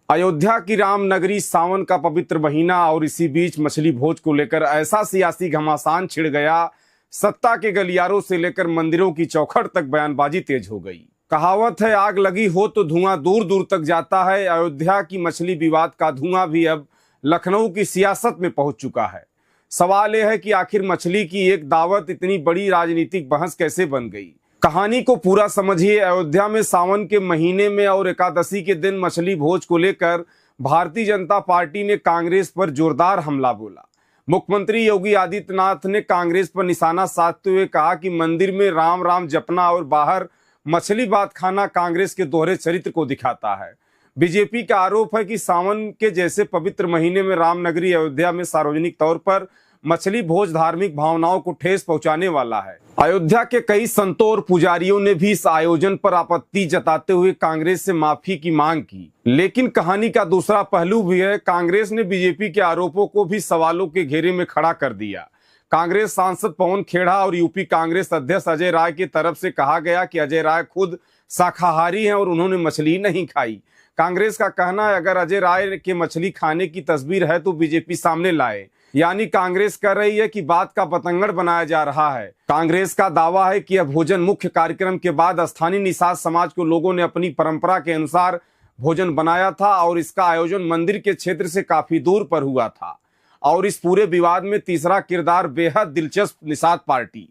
अयोध्या की राम नगरी, सावन का पवित्र महीना और इसी बीच मछली भोज को लेकर ऐसा सियासी घमासान छिड़ गया, सत्ता के गलियारों से लेकर मंदिरों की चौखट तक बयानबाजी तेज हो गई। कहावत है, आग लगी हो तो धुआं दूर दूर तक जाता है। अयोध्या की मछली विवाद का धुआं भी अब लखनऊ की सियासत में पहुंच चुका है। सवाल यह है कि आखिर मछली की एक दावत इतनी बड़ी राजनीतिक बहस कैसे बन गई। कहानी को पूरा समझिए। अयोध्या में सावन के महीने में और एकादशी के दिन मछली भोज को लेकर भारतीय जनता पार्टी ने कांग्रेस पर जोरदार हमला बोला। मुख्यमंत्री योगी आदित्यनाथ ने कांग्रेस पर निशाना साधते हुए कहा कि मंदिर में राम राम जपना और बाहर मछली भात खाना कांग्रेस के दोहरे चरित्र को दिखाता है। बीजेपी का आरोप है कि सावन के जैसे पवित्र महीने में रामनगरी अयोध्या में सार्वजनिक तौर पर मछली भोज धार्मिक भावनाओं को ठेस पहुंचाने वाला है। अयोध्या के कई संतों और पुजारियों ने भी इस आयोजन पर आपत्ति जताते हुए कांग्रेस से माफी की मांग की। लेकिन कहानी का दूसरा पहलू भी है। कांग्रेस ने बीजेपी के आरोपों को भी सवालों के घेरे में खड़ा कर दिया। कांग्रेस सांसद पवन खेड़ा और यूपी कांग्रेस अध्यक्ष अजय राय की तरफ से कहा गया कि अजय राय खुद शाकाहारी हैं और उन्होंने मछली नहीं खाई। कांग्रेस का कहना है, अगर अजय राय के मछली खाने की तस्वीर है तो बीजेपी सामने लाए। यानी कांग्रेस कह रही है कि बात का बतंगड़ बनाया जा रहा है। कांग्रेस का दावा है कि यह भोजन मुख्य कार्यक्रम के बाद स्थानीय निषाद समाज को लोगों ने अपनी परंपरा के अनुसार भोजन बनाया था और इसका आयोजन मंदिर के क्षेत्र से काफी दूर पर हुआ था। और इस पूरे विवाद में तीसरा किरदार बेहद दिलचस्प निषाद पार्टी।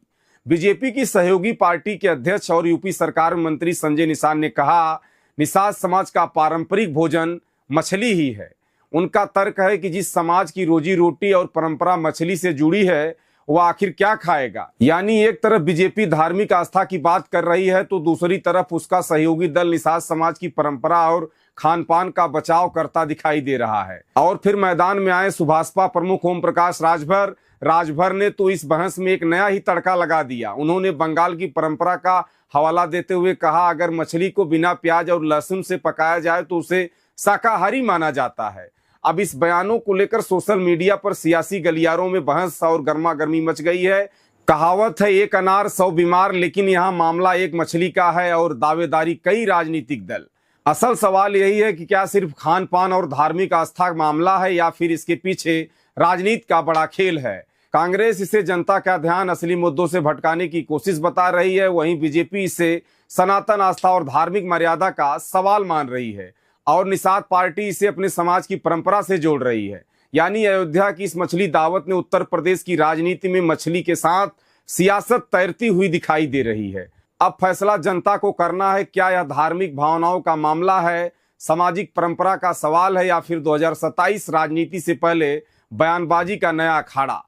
बीजेपी की सहयोगी पार्टी के अध्यक्ष और यूपी सरकार मंत्री संजय निषाद ने कहा, निषाद समाज का पारंपरिक भोजन मछली ही है। उनका तर्क है कि जिस समाज की रोजी रोटी और परंपरा मछली से जुड़ी है वह आखिर क्या खाएगा। यानी एक तरफ बीजेपी धार्मिक आस्था की बात कर रही है तो दूसरी तरफ उसका सहयोगी दल निषाद समाज की परंपरा और खान पान का बचाव करता दिखाई दे रहा है। और फिर मैदान में आए सुभाषपा प्रमुख ओम प्रकाश राजभर ने तो इस बहस में एक नया ही तड़का लगा दिया। उन्होंने बंगाल की परंपरा का हवाला देते हुए कहा, अगर मछली को बिना प्याज और लहसुन से पकाया जाए तो उसे शाकाहारी माना जाता है। अब इस बयानों को लेकर सोशल मीडिया पर सियासी गलियारों में बहस और गर्मागर्मी मच गई है। कहावत है, एक अनार 100 बीमार, लेकिन यहाँ मामला एक मछली का है और दावेदारी कई राजनीतिक दल। असल सवाल यही है कि क्या सिर्फ खान पान और धार्मिक आस्था मामला है या फिर इसके पीछे राजनीति का बड़ा खेल है। कांग्रेस इसे जनता का ध्यान असली मुद्दों से भटकाने की कोशिश बता रही है, वहीं बीजेपी इसे सनातन आस्था और धार्मिक मर्यादा का सवाल मान रही है और निषाद पार्टी इसे अपने समाज की परंपरा से जोड़ रही है। यानी अयोध्या की इस मछली दावत ने उत्तर प्रदेश की राजनीति में मछली के साथ सियासत तैरती हुई दिखाई दे रही है। अब फैसला जनता को करना है, क्या यह धार्मिक भावनाओं का मामला है, सामाजिक परंपरा का सवाल है या फिर 2027 राजनीति से पहले बयानबाजी का नया अखाड़ा।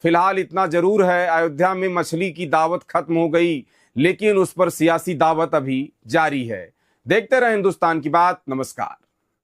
फिलहाल इतना जरूर है, अयोध्या में मछली की दावत खत्म हो गई, लेकिन उस पर सियासी दावत अभी जारी है। देखते रहे हिंदुस्तान की बात। नमस्कार।